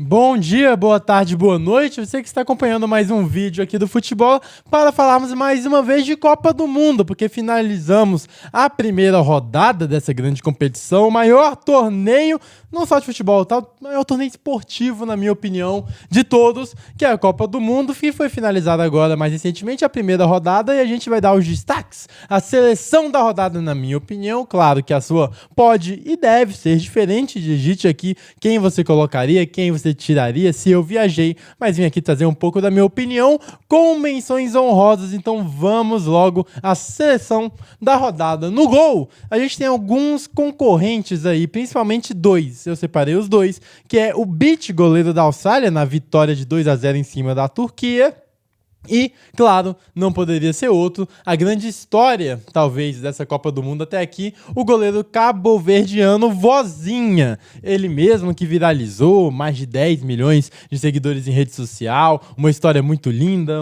Bom dia, boa tarde, boa noite. Você que está acompanhando mais um vídeo aqui do futebol para falarmos mais uma vez de Copa do Mundo, porque finalizamos a primeira rodada dessa grande competição, o maior torneio, não só de futebol, tá? O maior torneio esportivo, na minha opinião, de todos, que é a Copa do Mundo, que foi finalizada agora mais recentemente a primeira rodada e a gente vai dar os destaques. A seleção da rodada, na minha opinião, claro que a sua pode e deve ser diferente. Digite aqui quem você colocaria, quem você tiraria se eu viajei, mas vim aqui trazer um pouco da minha opinião com menções honrosas. Então vamos logo à seleção da rodada. No gol, a gente tem alguns concorrentes aí, principalmente dois. Eu separei os dois, que é o Bitt, goleiro da Austrália, na vitória de 2-0 em cima da Turquia. E, claro, não poderia ser outro, a grande história, talvez, dessa Copa do Mundo até aqui, o goleiro cabo-verdiano Vozinha. Ele mesmo que viralizou, mais de 10 milhões de seguidores em rede social, uma história muito linda,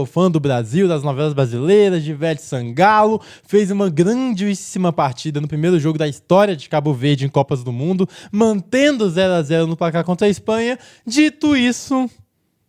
fã do Brasil, das novelas brasileiras, de Ivete Sangalo, fez uma grandíssima partida no primeiro jogo da história de Cabo Verde em Copas do Mundo, mantendo 0-0 no placar contra a Espanha. Dito isso,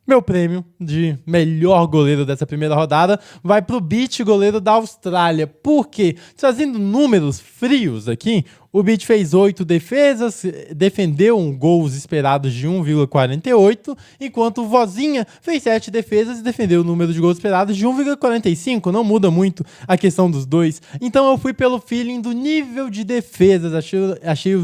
meu prêmio de melhor goleiro dessa primeira rodada vai pro Bitt, goleiro da Austrália. Por quê? Trazendo números frios aqui, o Bitt fez 8 defesas, defendeu gols esperados de 1,48, enquanto o Vozinha fez 7 defesas e defendeu o número de gols esperados de 1,45. Não muda muito a questão dos dois. Então eu fui pelo feeling do nível de defesas. Achei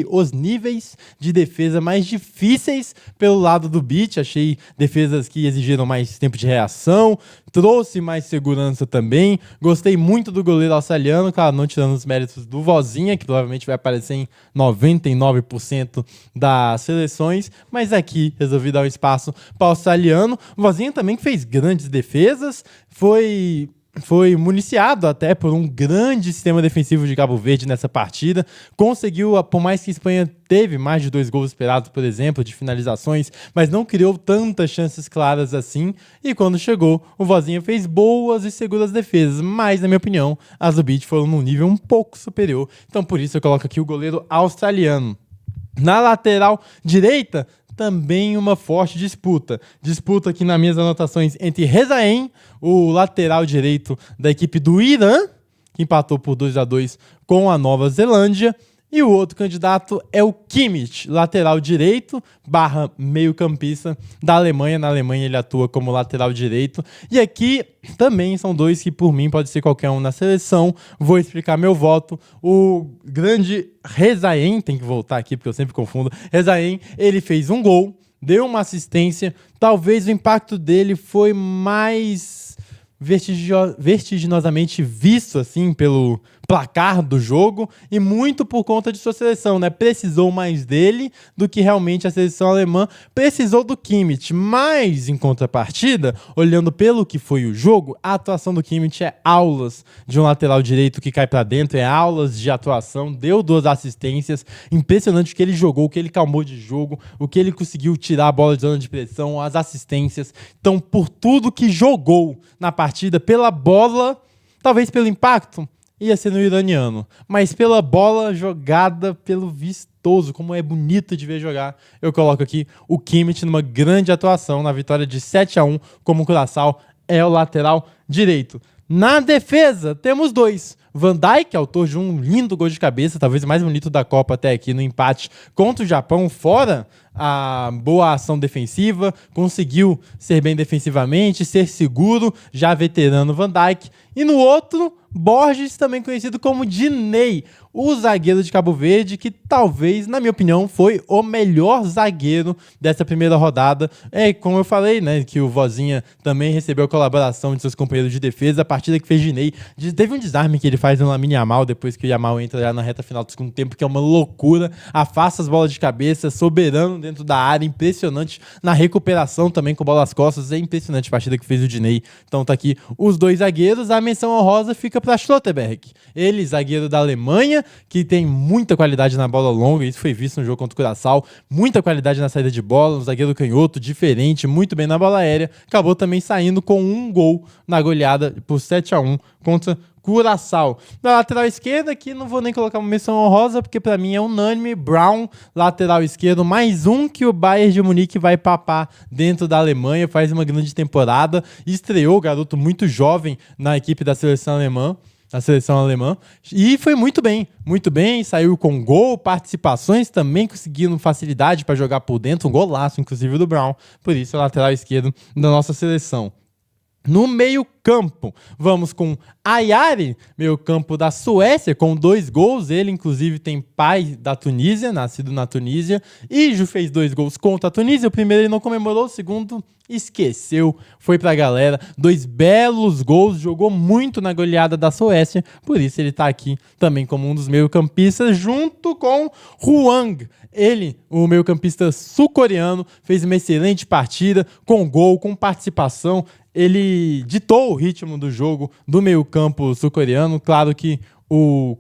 os níveis de defesa mais difíceis pelo lado do Bitt. Achei defesas que exigiram mais tempo de reação, trouxe mais segurança também. Gostei muito do goleiro australiano, claro, não tirando os méritos do Vozinha, que provavelmente vai aparecer em 99% das seleções, mas aqui resolvi dar um espaço para o australiano. O Vozinha também que fez grandes defesas, foi municiado até por um grande sistema defensivo de Cabo Verde nessa partida. Conseguiu, por mais que a Espanha teve mais de 2 gols esperados, por exemplo, de finalizações, mas não criou tantas chances claras assim. E quando chegou, o Vozinha fez boas e seguras defesas, mas, na minha opinião, as do Bitt foram num nível um pouco superior. Então, por isso, eu coloco aqui o goleiro australiano. Na lateral direita, também uma forte disputa. Disputa aqui nas minhas anotações entre Rezaian, o lateral direito da equipe do Irã, que empatou por 2-2 com a Nova Zelândia, e o outro candidato é o Kimmich, lateral direito / meio-campista da Alemanha. Na Alemanha ele atua como lateral direito. E aqui também são dois que, por mim, pode ser qualquer um na seleção. Vou explicar meu voto. O grande Rezaian, tem que voltar aqui porque eu sempre confundo. Rezaian, ele fez um gol, deu uma assistência. Talvez o impacto dele foi mais vertiginosamente visto assim pelo placar do jogo e muito por conta de sua seleção, né? Precisou mais dele do que realmente a seleção alemã precisou do Kimmich, mas em contrapartida, olhando pelo que foi o jogo, a atuação do Kimmich é aulas de um lateral direito que cai pra dentro, é aulas de atuação, deu 2 assistências, impressionante o que ele jogou, o que ele calmou de jogo, o que ele conseguiu tirar a bola de zona de pressão, as assistências. Então, por tudo que jogou na partida, pela bola, talvez pelo impacto, ia ser no iraniano, mas pela bola jogada, pelo vistoso, como é bonito de ver jogar, eu coloco aqui o Kimmich numa grande atuação na vitória de 7-1, como o Curaçao é o lateral direito. Na defesa, temos dois. Van Dijk, autor de um lindo gol de cabeça, talvez o mais bonito da Copa até aqui, no empate contra o Japão, fora a boa ação defensiva, conseguiu ser bem defensivamente, ser seguro, já veterano Van Dijk. E no outro, Borges, também conhecido como Diney, o zagueiro de Cabo Verde, que talvez, na minha opinião, foi o melhor zagueiro dessa primeira rodada. É, como eu falei, né, que o Vozinha também recebeu a colaboração de seus companheiros de defesa. A partida que fez Diney, teve um desarme que ele faz no Lamine Yamal, depois que o Yamal entra já na reta final do segundo tempo, que é uma loucura, afasta as bolas de cabeça, soberano dentro da área, impressionante na recuperação também com bola às costas. É impressionante a partida que fez o Diney. Então tá aqui os dois zagueiros. A menção honrosa fica para Schlotterbeck, ele, zagueiro da Alemanha, que tem muita qualidade na bola longa, isso foi visto no jogo contra o Curaçao, muita qualidade na saída de bola, um zagueiro canhoto, diferente, muito bem na bola aérea, acabou também saindo com um gol na goleada por 7-1 contra Curaçao. Na lateral esquerda, aqui não vou nem colocar uma menção honrosa, porque pra mim é unânime. Brown, lateral esquerdo, mais um que o Bayern de Munique vai papar dentro da Alemanha, faz uma grande temporada, estreou, garoto muito jovem na equipe da seleção alemã. E foi muito bem, saiu com gol, participações, também conseguindo facilidade para jogar por dentro, um golaço, inclusive, do Brown, por isso é o lateral esquerdo da nossa seleção. No meio-campo, vamos com Ayari, meio-campo da Suécia, com 2 gols. Ele, inclusive, tem pai da Tunísia, nascido na Tunísia, e já fez 2 gols contra a Tunísia. O primeiro ele não comemorou, o segundo esqueceu, foi pra galera. 2 belos gols, jogou muito na goleada da Suécia, por isso ele tá aqui também como um dos meio-campistas, junto com Hwang. Ele, o meio-campista sul-coreano, fez uma excelente partida, com gol, com participação. Ele ditou o ritmo do jogo do meio-campo sul-coreano. Claro que o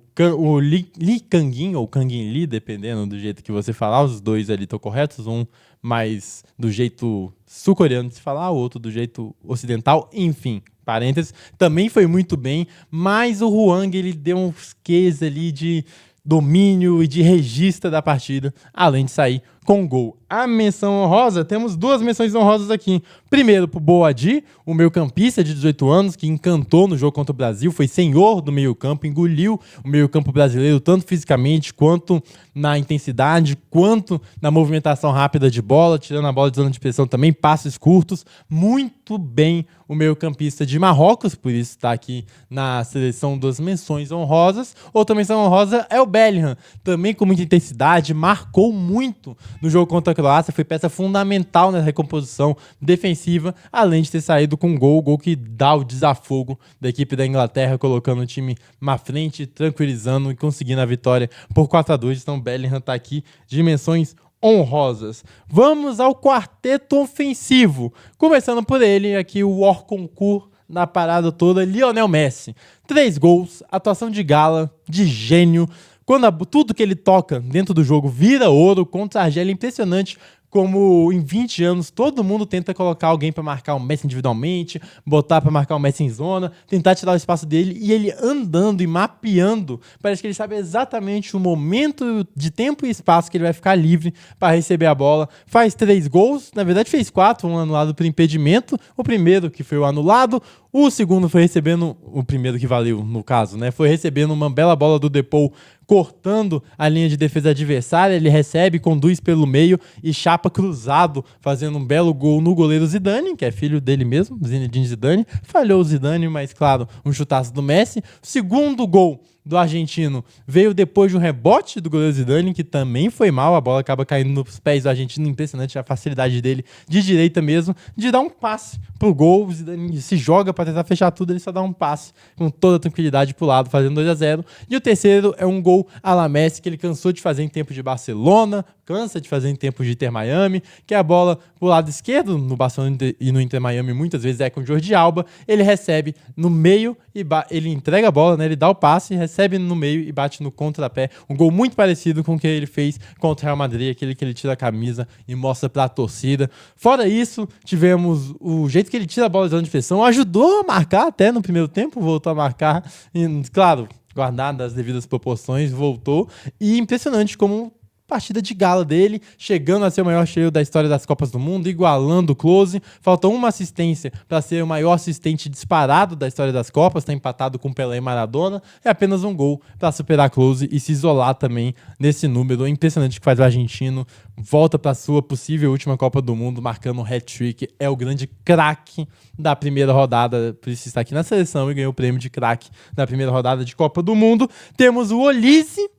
Lee Kangin, ou Kangin Lee, dependendo do jeito que você falar, os dois ali estão corretos, um mais do jeito sul-coreano de se falar, o outro do jeito ocidental, enfim, parênteses, também foi muito bem, mas o Hwang, ele deu uns quês ali de domínio e de registro da partida, além de sair com gol. A menção honrosa, temos 2 menções honrosas aqui. Primeiro pro Boadi, o meio-campista de 18 anos, que encantou no jogo contra o Brasil, foi senhor do meio-campo, engoliu o meio-campo brasileiro, tanto fisicamente, quanto na intensidade, quanto na movimentação rápida de bola, tirando a bola de zona de pressão também, passes curtos, muito bem o meio-campista de Marrocos, por isso está aqui na seleção das menções honrosas. Outra menção honrosa é o Bellingham, também com muita intensidade, marcou muito no jogo contra a Croácia, foi peça fundamental na recomposição defensiva, além de ter saído com um gol que dá o desafogo da equipe da Inglaterra, colocando o time na frente, tranquilizando e conseguindo a vitória por 4-2. Então, Bellingham está aqui de menções honrosas. Vamos ao quarteto ofensivo, começando por ele, aqui o hors concours na parada toda, Lionel Messi. 3 gols, atuação de gala, de gênio. Quando tudo que ele toca dentro do jogo vira ouro, contra a Argélia, impressionante como em 20 anos todo mundo tenta colocar alguém para marcar o Messi individualmente, botar para marcar o Messi em zona, tentar tirar o espaço dele, e ele andando e mapeando, parece que ele sabe exatamente o momento de tempo e espaço que ele vai ficar livre para receber a bola. Faz 3 gols, na verdade fez 4, um anulado por impedimento, o primeiro que foi o anulado, o segundo foi recebendo, o primeiro que valeu no caso, né, foi recebendo uma bela bola do Depou, cortando a linha de defesa adversária, ele recebe, conduz pelo meio e chapa cruzado, fazendo um belo gol no goleiro Zidane, que é filho dele mesmo, Zinedine Zidane. Falhou o Zidane, mas claro, um chutaço do Messi. O segundo gol do argentino veio depois de um rebote do goleiro Zidane, que também foi mal, a bola acaba caindo nos pés do argentino, impressionante a facilidade dele, de direita mesmo, de dar um passe pro gol. O Zidane se joga para tentar fechar tudo, ele só dá um passe com toda tranquilidade pro lado, fazendo 2-0. E o terceiro é um gol à la Messi, que ele cansou de fazer em tempo de Barcelona, cansa de fazer em tempo de Inter Miami, que é a bola pro lado esquerdo, no Barcelona e no Inter Miami muitas vezes é com o Jordi Alba, ele recebe no meio e ele entrega a bola, né? Ele dá o passe, recebe no meio e bate no contrapé. Um gol muito parecido com o que ele fez contra o Real Madrid, aquele que ele tira a camisa e mostra pra torcida. Fora isso, tivemos o jeito que ele tira a bola de zona de pressão, ajudou a marcar até no primeiro tempo, voltou a marcar, e, claro, guardado as devidas proporções, voltou, e impressionante como partida de gala dele, chegando a ser o maior artilheiro da história das Copas do Mundo, igualando o Klose. Faltou uma assistência para ser o maior assistente disparado da história das Copas, está empatado com Pelé e Maradona, é apenas um gol para superar Klose e se isolar também nesse número. É impressionante que faz o argentino, volta para sua possível última Copa do Mundo, marcando um hat-trick, é o grande craque da primeira rodada, por isso está aqui na seleção e ganhou o prêmio de craque da primeira rodada de Copa do Mundo. Temos o Olise,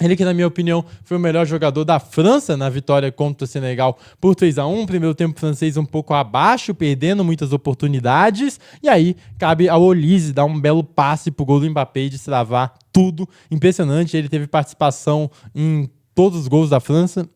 ele que, na minha opinião, foi o melhor jogador da França na vitória contra o Senegal por 3-1. Primeiro tempo francês um pouco abaixo, perdendo muitas oportunidades. E aí, cabe ao Olise dar um belo passe pro gol do Mbappé e destravar tudo. Impressionante, ele teve participação em todos os gols da França.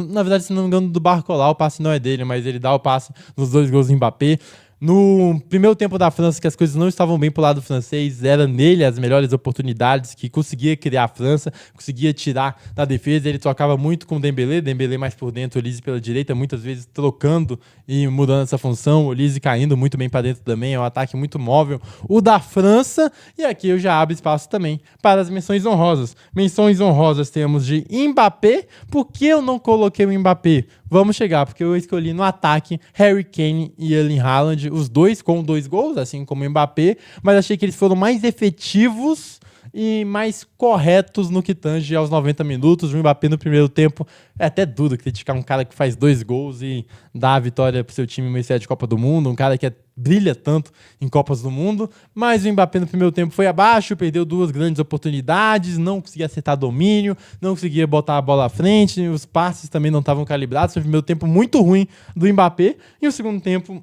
Na verdade, se não me engano, do Barcola, o passe não é dele, mas ele dá o passe nos 2 gols do Mbappé. No primeiro tempo da França, que as coisas não estavam bem pro lado francês, era nele as melhores oportunidades, que conseguia criar a França, conseguia tirar da defesa, ele trocava muito com o Dembélé mais por dentro, o Olise pela direita, muitas vezes trocando e mudando essa função, o Olise caindo muito bem para dentro também, é um ataque muito móvel, o da França, e aqui eu já abro espaço também para as menções honrosas. Menções honrosas temos de Mbappé. Por que eu não coloquei o Mbappé? Vamos chegar, porque eu escolhi no ataque Harry Kane e Erling Haaland, os dois com 2 gols, assim como o Mbappé, mas achei que eles foram mais efetivos e mais corretos no que tange aos 90 minutos. O Mbappé no primeiro tempo é até duro criticar um cara que faz 2 gols e dá a vitória pro seu time em de Copa do Mundo, um cara que brilha tanto em Copas do Mundo, mas o Mbappé no primeiro tempo foi abaixo, perdeu 2 grandes oportunidades, não conseguia acertar domínio, não conseguia botar a bola à frente, os passes também não estavam calibrados. Foi o primeiro tempo muito ruim do Mbappé e o segundo tempo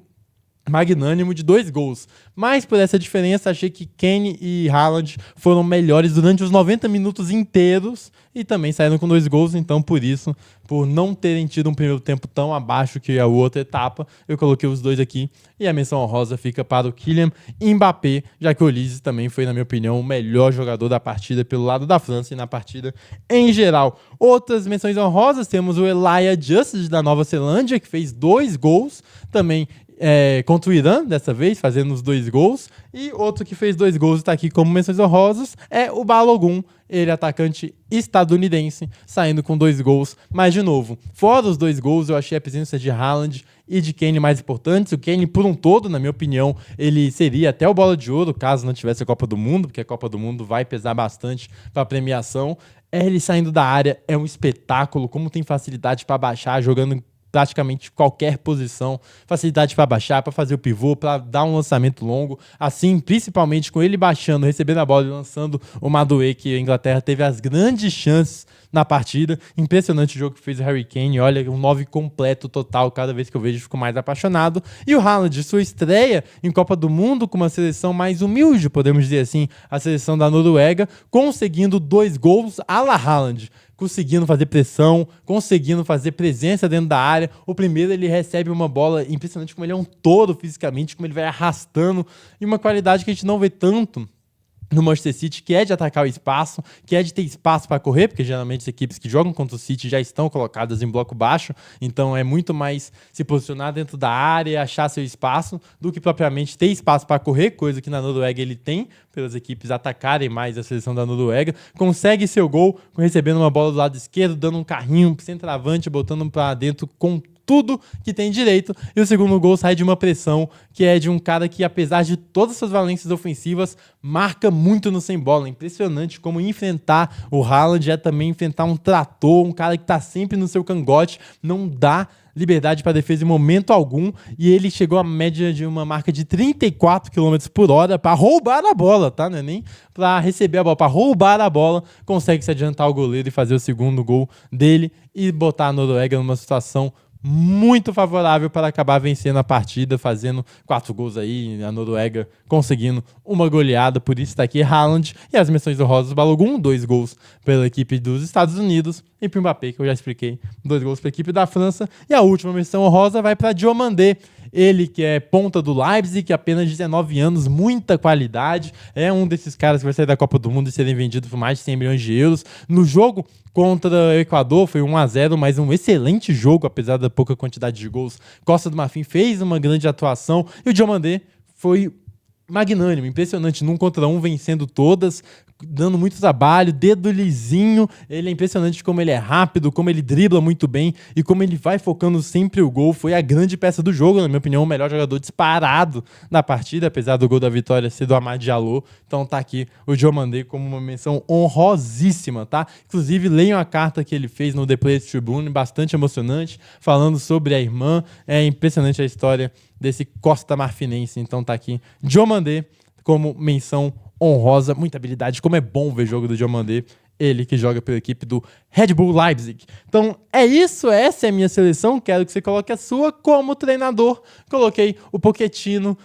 magnânimo de 2 gols. Mas por essa diferença, achei que Kane e Haaland foram melhores durante os 90 minutos inteiros e também saíram com 2 gols. Então, por isso, por não terem tido um primeiro tempo tão abaixo que a outra etapa, eu coloquei os dois aqui. E a menção honrosa fica para o Kylian Mbappé, já que o Olise também foi, na minha opinião, o melhor jogador da partida pelo lado da França e na partida em geral. Outras menções honrosas, temos o Elijah Justice da Nova Zelândia, que fez 2 gols também contra o Irã, dessa vez, fazendo os 2 gols. E outro que fez 2 gols e está aqui como menções honrosas é o Balogun, ele atacante estadunidense, saindo com 2 gols. Mas, de novo, fora os 2 gols, eu achei a presença de Haaland e de Kane mais importantes. O Kane, por um todo, na minha opinião, ele seria até o Bola de Ouro, caso não tivesse a Copa do Mundo, porque a Copa do Mundo vai pesar bastante para a premiação. Ele saindo da área é um espetáculo, como tem facilidade para baixar, jogando praticamente qualquer posição, facilidade para baixar, para fazer o pivô, para dar um lançamento longo, assim, principalmente com ele baixando, recebendo a bola e lançando o Madueke, que a Inglaterra teve as grandes chances na partida. Impressionante o jogo que fez o Harry Kane, olha, um 9 completo total, cada vez que eu vejo fico mais apaixonado. E o Haaland, sua estreia em Copa do Mundo com uma seleção mais humilde, podemos dizer assim, a seleção da Noruega, conseguindo 2 gols à la Haaland, conseguindo fazer pressão, conseguindo fazer presença dentro da área. O primeiro, ele recebe uma bola, impressionante como ele é um touro fisicamente, como ele vai arrastando, e uma qualidade que a gente não vê tanto no Manchester City, que é de atacar o espaço, que é de ter espaço para correr, porque geralmente as equipes que jogam contra o City já estão colocadas em bloco baixo, então é muito mais se posicionar dentro da área, achar seu espaço, do que propriamente ter espaço para correr, coisa que na Noruega ele tem, pelas equipes atacarem mais a seleção da Noruega. Consegue seu gol recebendo uma bola do lado esquerdo, dando um carrinho centroavante, botando para dentro com tudo que tem direito, e o segundo gol sai de uma pressão que é de um cara que, apesar de todas as suas valências ofensivas, marca muito no sem bola. Impressionante como enfrentar o Haaland é também enfrentar um trator, um cara que tá sempre no seu cangote, não dá liberdade para defesa em momento algum, e ele chegou à média de uma marca de 34 km por hora para roubar a bola, tá? Não é nem para receber a bola, para roubar a bola, consegue se adiantar o goleiro e fazer o segundo gol dele e botar a Noruega numa situação muito favorável para acabar vencendo a partida, fazendo 4 gols aí, a Noruega conseguindo uma goleada. Por isso está aqui Haaland e as menções honrosas do Balogun, 2 gols pela equipe dos Estados Unidos, e para o Mbappé, que eu já expliquei, 2 gols para a equipe da França. E a última menção honrosa vai para Diomandé, ele que é ponta do Leipzig, que apenas 19 anos, muita qualidade, é um desses caras que vai sair da Copa do Mundo e serem vendidos por mais de 100 milhões de euros. No jogo contra o Equador foi 1-0, mas um excelente jogo, apesar da pouca quantidade de gols. Costa do Marfim fez uma grande atuação e o Diomandé foi magnânimo, impressionante, num contra um, vencendo todas, dando muito trabalho, dedo lisinho. Ele é impressionante como ele é rápido, como ele dribla muito bem e como ele vai focando sempre o gol. Foi a grande peça do jogo, na minha opinião, o melhor jogador disparado da partida, apesar do gol da vitória ser do Amad Diallo. Então tá aqui o Diomandé como uma menção honrosíssima, tá? Inclusive, leiam a carta que ele fez no The Players Tribune, bastante emocionante, falando sobre a irmã. É impressionante a história desse Costa Marfinense. Então tá aqui Diomandé como menção honrosa, muita habilidade, como é bom ver jogo do Diomandé, ele que joga pela equipe do Red Bull Leipzig. Então é isso, essa é a minha seleção, quero que você coloque a sua. Como treinador, coloquei o Pochettino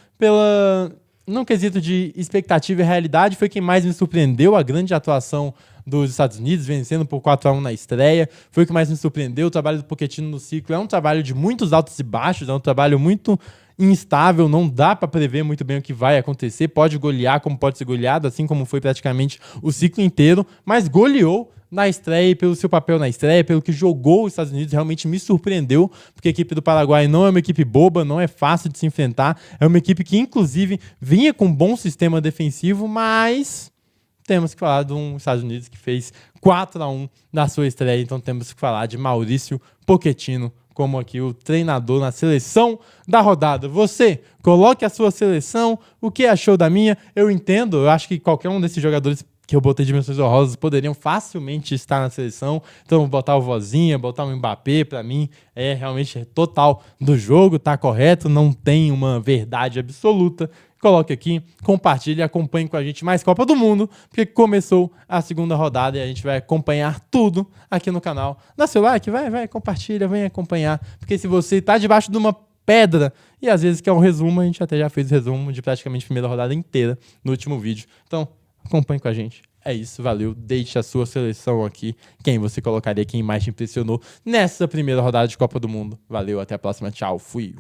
num quesito de expectativa e realidade, foi quem mais me surpreendeu, a grande atuação dos Estados Unidos, vencendo por 4-1 na estreia, foi o que mais me surpreendeu. O trabalho do Pochettino no ciclo é um trabalho de muitos altos e baixos, é um trabalho muito instável, não dá para prever muito bem o que vai acontecer, pode golear como pode ser goleado, assim como foi praticamente o ciclo inteiro, mas goleou na estreia, pelo seu papel na estreia, pelo que jogou os Estados Unidos, realmente me surpreendeu, porque a equipe do Paraguai não é uma equipe boba, não é fácil de se enfrentar, é uma equipe que inclusive vinha com um bom sistema defensivo, mas temos que falar de um Estados Unidos que fez 4-1 na sua estreia, então temos que falar de Maurício Pochettino como aqui o treinador na seleção da rodada. Você, coloque a sua seleção, o que achou da minha? Eu entendo, eu acho que qualquer um desses jogadores que eu botei de dimensões honrosas poderiam facilmente estar na seleção. Então, botar o Vozinha, botar o Mbappé, pra mim, é realmente total do jogo, tá correto, não tem uma verdade absoluta. Coloque aqui, compartilhe, acompanhe com a gente mais Copa do Mundo, porque começou a segunda rodada e a gente vai acompanhar tudo aqui no canal. Dá seu like, vai, compartilha, vem acompanhar, porque se você tá debaixo de uma pedra e às vezes quer um resumo, a gente até já fez o resumo de praticamente a primeira rodada inteira no último vídeo. Então, acompanhe com a gente. É isso, valeu. Deixe a sua seleção aqui. Quem você colocaria, quem mais te impressionou nessa primeira rodada de Copa do Mundo. Valeu, até a próxima. Tchau, fui.